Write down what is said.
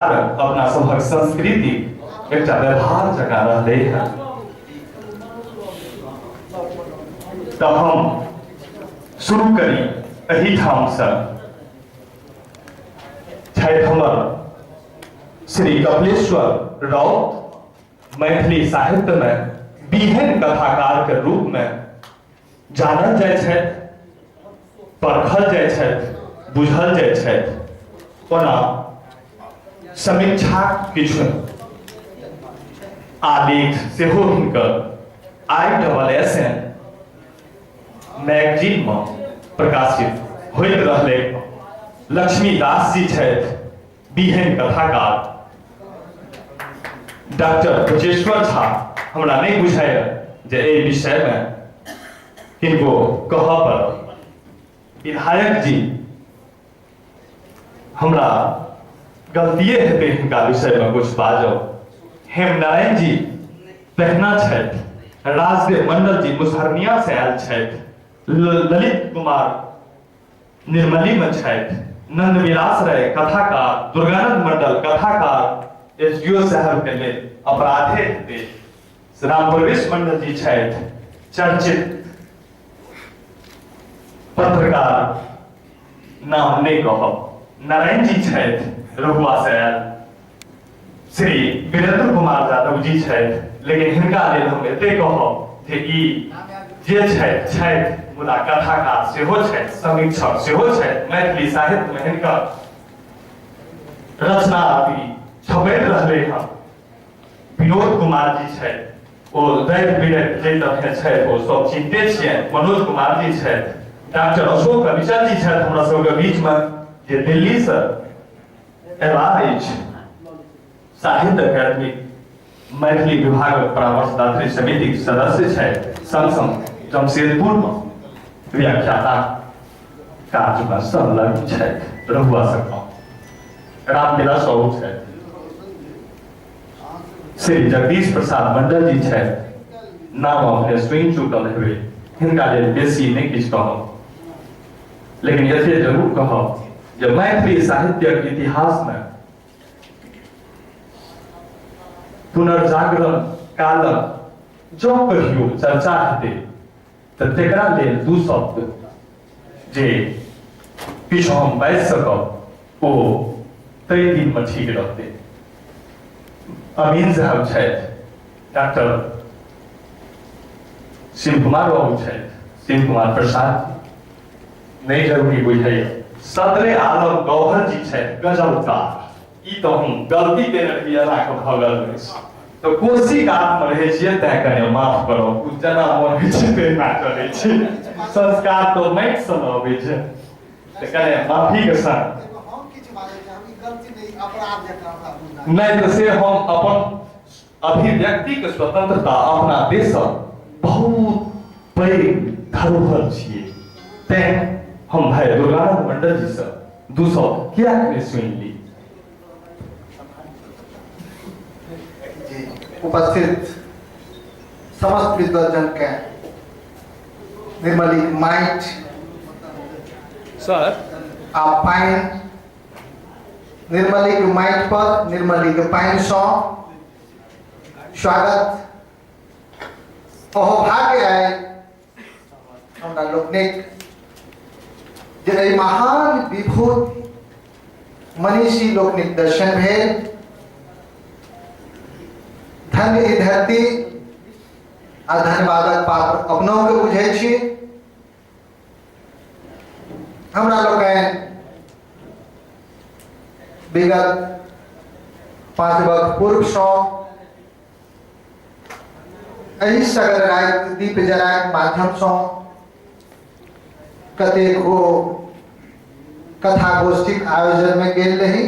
अपना सभक संस्कृति एक व्यवहार जका रहे हैं। तब हम शुरू करी एही ठाम से छठि हमर श्री कपिलेश्वर राउत मैथिली साहित्य में बिहन कथाकार के रूप में जानल जाय छथि, परखल जाय छथि, बुझल जाय छथि। ओना समीक्षा किछु आलेख सेहो हिनकर ISSN मैगजीन में प्रकाशित होइत रहले। लक्ष्मीदास जी छथि बिहन कथाकार। डॉक्टर कुचेश्वर झा हमरा नहीं बुझाय जे एहि विषय में किनको कहऽ पड़ल। विधायक जी हमरा गलतिये हेतै हिनका विषय में कुछ बाजब। हेमनारायण जी पहना छथि, राजदेव मंडल जी मुसहरनिया से आयल छथि, ललित कुमार निर्मली में छथि, नंदविलास राय कथाकार, दुर्गानंद मंडल कथाकार, SDO साहब के लेल अपराधे हेतै। राम प्रवेश मंडल जी छथि, चर्चित पत्रकार, नाम नहीं कहब। नारायण जी छथि रघुआ से आयल, श्री वीरेंद्र कुमार यादव जी छथि, लेकिन हिनका लेल हम एते कहब जे ई जे छथि मुदा कथाकार सेहो छथि, समीक्षक सेहो छथि। मैथिली साहित्य में हिनकर रचना अभी छपैत रहले हैं। विनोद कुमार जी छथि, ओ दैत विरत जे तरह छथि ओ सब चिन्हते छियनि। मनोज कुमार जी छथि, डॉक्टर अशोक अविचल जी छथि हमरा सबके बीच में, जे दिल्ली से एलाइज साहित्य अकादमी मैथिली विभाग परामर्शदात्री समिति के सदस्य छथि। संग जमशेदपुर में व्याख्याता कार्य में संलग्न छथि। रघुआ सकल रामविलास साहू छथि, श्री जगदीश प्रसाद मंडल जी छथि। नाम अपने स्वयं चुकल हेबै, हिनका लेल बेसी नहीं किछु कहब, लेकिन एते जरूर कहब जे मैथिली साहित्य के इतिहास में पुनर्जागरण कालक जो कहियो चर्चा हेतै तऽ तेकरा लेल दू शब्द जे किछु हम बाजि सकब ओ तय दिन में ठीक रहतै। अमीन साहब छथि, डॉक्टर शिव कुमार बाबू छथि, शिव कुमार प्रसाद नहीं जरूरी बुझाइए। सदरे आलम गौहर जी छथि, गजलकार। ई तो हम गलती देने रहिए ना के भगल में तो कोशी काट में रहे छिए, तै कने माफ करो। कुछ जना मन होइ छै तेना चलै छै, संस्कार तो माटि सँ अबै छै, त कने माफी के संग हम किछ बाजै छै, हम ई गलती नहीं अपराध जकाँ हमरा बुझा नहीं तो से हम अपन अभिव्यक्ति के स्वतंत्रता अपना देशक बहुत पैघ धरोहर छिए। तैं हम भाई दुर्गानंद मंडल जी से 200 क्या नहीं सुन ली। उपस्थित समस्त विद्वजन के निर्मली माइट सर आप पाइन निर्मली के माइट पर निर्मली के पाइन सौ स्वागत अहोभाग्य है हमरा लोकनिक जे महान विभूत मनीषी लोकनिक दर्शन भेल। धन्य ई धरती आ धन्यवादक पात्र अपनों के बुझे छी। हमरा लोकनि विगत 5 वर्ष पूर्व सँ एहि सगर राति दीप जराक माध्यम सँ कतेको कथा गोष्ठी आयोजन में गेल रही।